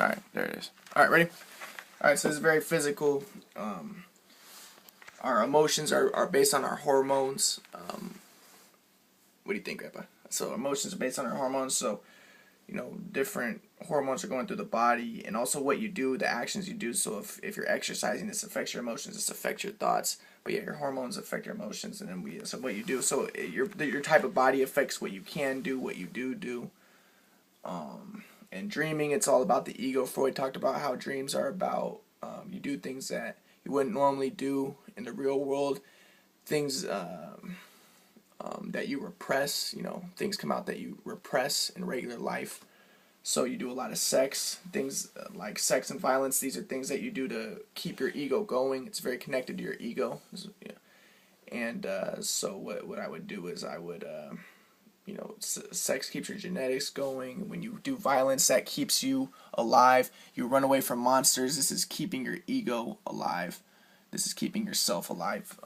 Alright, there it is. Alright, ready? Alright, so this is very physical. Our emotions are based on our hormones. What do you think, Grandpa? So emotions are based on our hormones, so, you know, different hormones are going through the body, and also what you do, the actions you do. So if you're exercising, this affects your emotions, this affects your thoughts. But yeah, your hormones affect your emotions, and then so what you do. So your type of body affects what you can do, what you do. And dreaming, it's all about the ego. Freud talked about how dreams are about you do things that you wouldn't normally do in the real world, things that you repress. You know, things come out that you repress in regular life. So you do a lot of sex, things like sex and violence. These are things that you do to keep your ego going. It's very connected to your ego. And so what I would do is I would, you know, sex keeps your genetics going. When you do violence, that keeps you alive. You run away from monsters. This is keeping your ego alive. This is keeping yourself alive.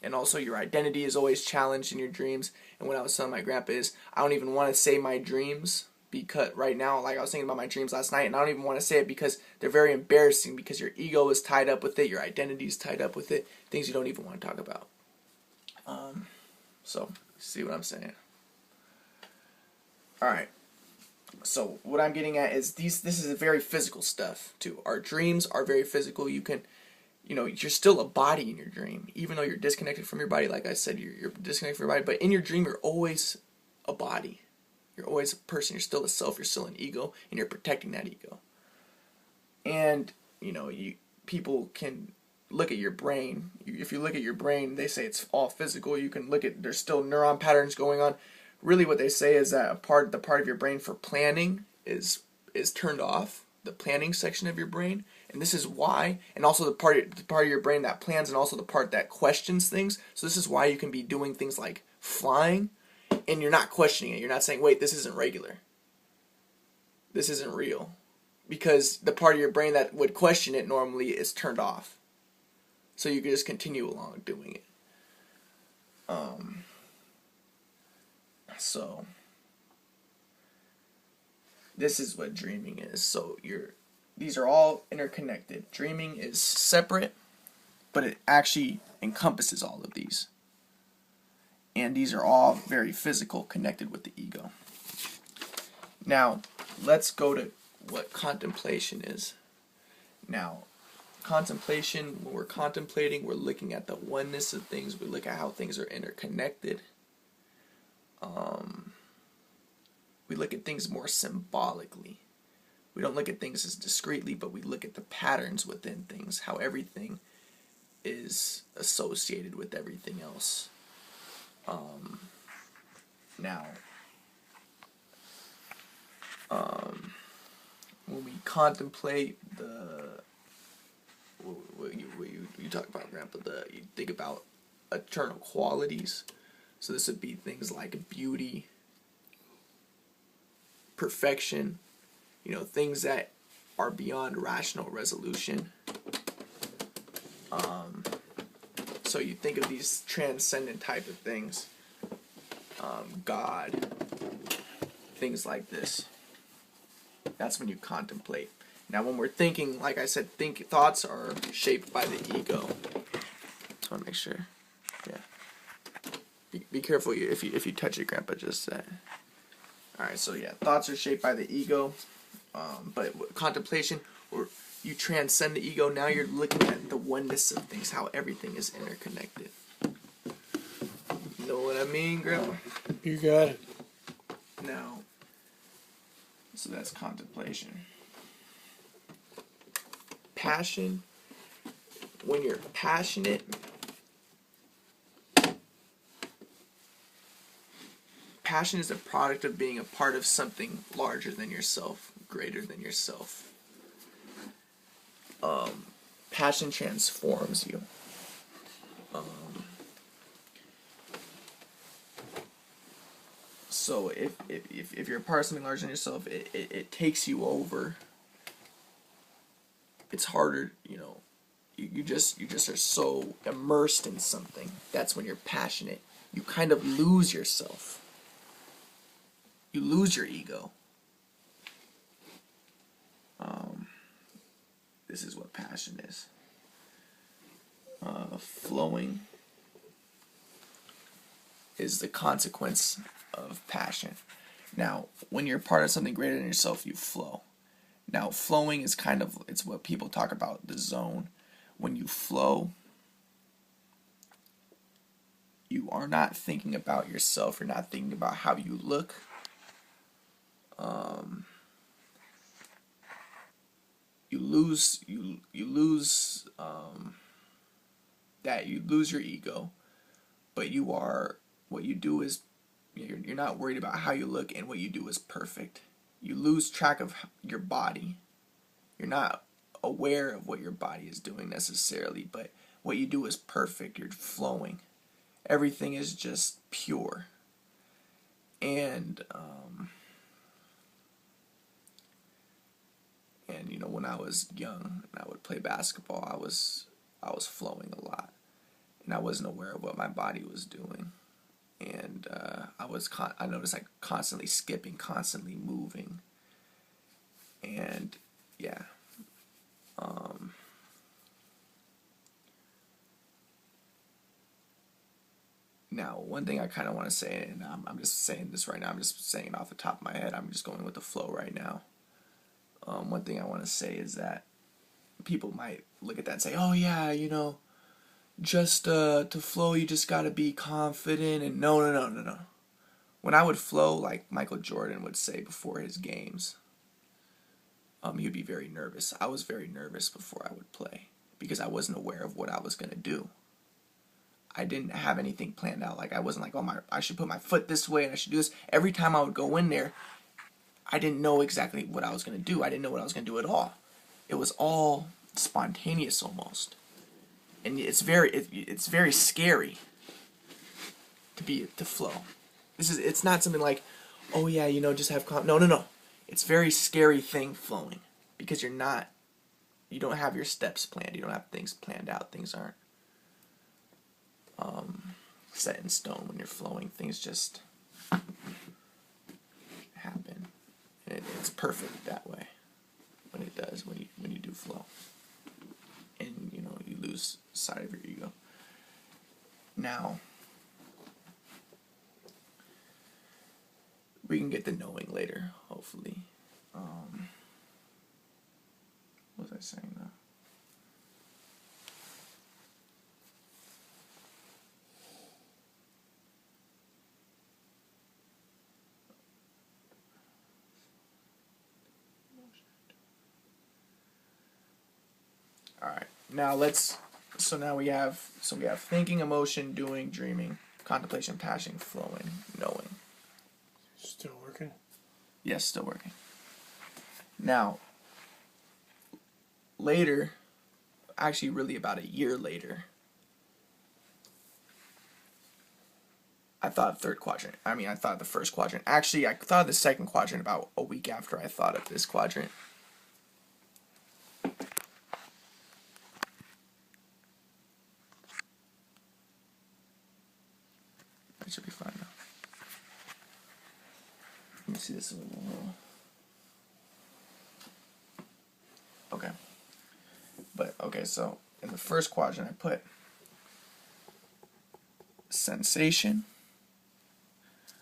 And also your identity is always challenged in your dreams. And what I was telling my grandpa is, I don't even want to say my dreams, because right now, like I was thinking about my dreams last night, and I don't even want to say it because they're very embarrassing, because your ego is tied up with it, your identity is tied up with it, things you don't even want to talk about. So, see what I'm saying? Alright, so what I'm getting at is this is very physical stuff too. Our dreams are very physical. You can, you know, you're still a body in your dream, even though you're disconnected from your body. Like I said, you're disconnected from your body, but in your dream you're always a body. You're always a person. You're still a self. You're still an ego, and you're protecting that ego. And you know, people can look at your brain. If you look at your brain, they say it's all physical. You can look at, there's still neuron patterns going on. Really, what they say is that the part of your brain for planning is turned off. The planning section of your brain, and this is why. And also the part of your brain that plans, and also the part that questions things. So this is why you can be doing things like flying, and you're not questioning it. You're not saying, wait, this isn't regular. This isn't real. Because the part of your brain that would question it normally is turned off. So you can just continue along doing it. So this is what dreaming is. So these are all interconnected. Dreaming is separate, but it actually encompasses all of these. And these are all very physical, connected with the ego. Now, let's go to what contemplation is. Now, contemplation, when we're contemplating, we're looking at the oneness of things. We look at how things are interconnected. We look at things more symbolically. We don't look at things as discretely, but we look at the patterns within things, how everything is associated with everything else. Now, when we contemplate what you talk about, Grandpa, you think about eternal qualities. So this would be things like beauty, perfection, you know, things that are beyond rational resolution. So you think of these transcendent type of things, God, things like this. That's when you contemplate. Now when we're thinking, like I said, thoughts are shaped by the ego. Just want to make sure. Yeah. Be careful if you touch it, Grandpa, just say. Alright, so yeah, thoughts are shaped by the ego, but contemplation, or you transcend the ego. Now you're looking at the oneness of things, how everything is interconnected. You know what I mean, Grandpa? You got it. Now, so that's contemplation. Passion, when you're passionate, passion is a product of being a part of something larger than yourself, greater than yourself. Passion transforms you. So if you're a part of something larger than yourself, it takes you over. It's harder, you know. You just are so immersed in something. That's when you're passionate. You kind of lose yourself. You lose your ego. this is what passion is. Flowing is the consequence of passion. Now, when you're part of something greater than yourself, you flow. Now, flowing is kind of, it's what people talk about, the zone. When you flow, you are not thinking about yourself. You're not thinking about how you look. You lose your ego, but you are, what you do is, you're not worried about how you look, and what you do is perfect. You lose track of your body. You're not aware of what your body is doing necessarily, but what you do is perfect. You're flowing. Everything is just pure. And you know, when I was young and I would play basketball, I was flowing a lot, and I wasn't aware of what my body was doing. And I noticed like constantly skipping, constantly moving, and yeah. Now, one thing I kind of want to say, and I'm just saying this right now, I'm just saying it off the top of my head, I'm just going with the flow right now. One thing I want to say is that people might look at that and say, oh yeah, you know, just to flow, you just got to be confident. And no. When I would flow, like Michael Jordan would say before his games, he would be very nervous. I was very nervous before I would play because I wasn't aware of what I was going to do. I didn't have anything planned out. Like, I wasn't like, I should put my foot this way and I should do this. Every time I would go in there, I didn't know exactly what I was going to do. I didn't know what I was going to do at all. It was all spontaneous almost. And it's very scary to flow. It's not something like, oh yeah, you know, just have no. It's a very scary thing, flowing, because you don't have your steps planned. You don't have things planned out. Things aren't set in stone when you're flowing. Things just happen. And it's perfect that way when it does, when you do flow. And, you know, you lose sight of your ego. Now, we can get the knowing later, hopefully. What was I saying now? Alright, now we have thinking, emotion, doing, dreaming, contemplation, passion, flowing, knowing. Still working? Yes, still working. Now, later, actually really about a year later, I thought third quadrant. I thought the first quadrant. Actually, I thought the second quadrant about a week after I thought of this quadrant. That should be fine now. Let me see this a little more. Okay. So in the first quadrant I put sensation.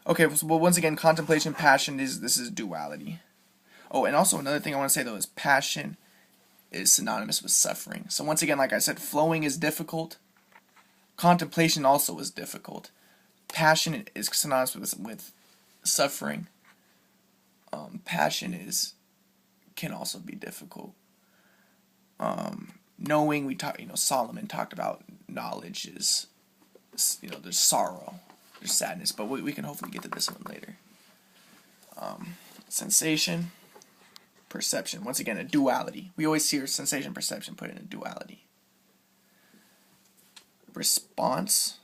Okay, well, once again, contemplation, passion, this is duality. Oh, and also another thing I want to say though is passion is synonymous with suffering. So once again, like I said, flowing is difficult. Contemplation also is difficult. Passion is synonymous with suffering. Passion can also be difficult. Knowing, Solomon talked about knowledge is, there's sorrow, there's sadness, but we can hopefully get to this one later. Sensation, perception. Once again, a duality. We always see our sensation, perception put in a duality. Response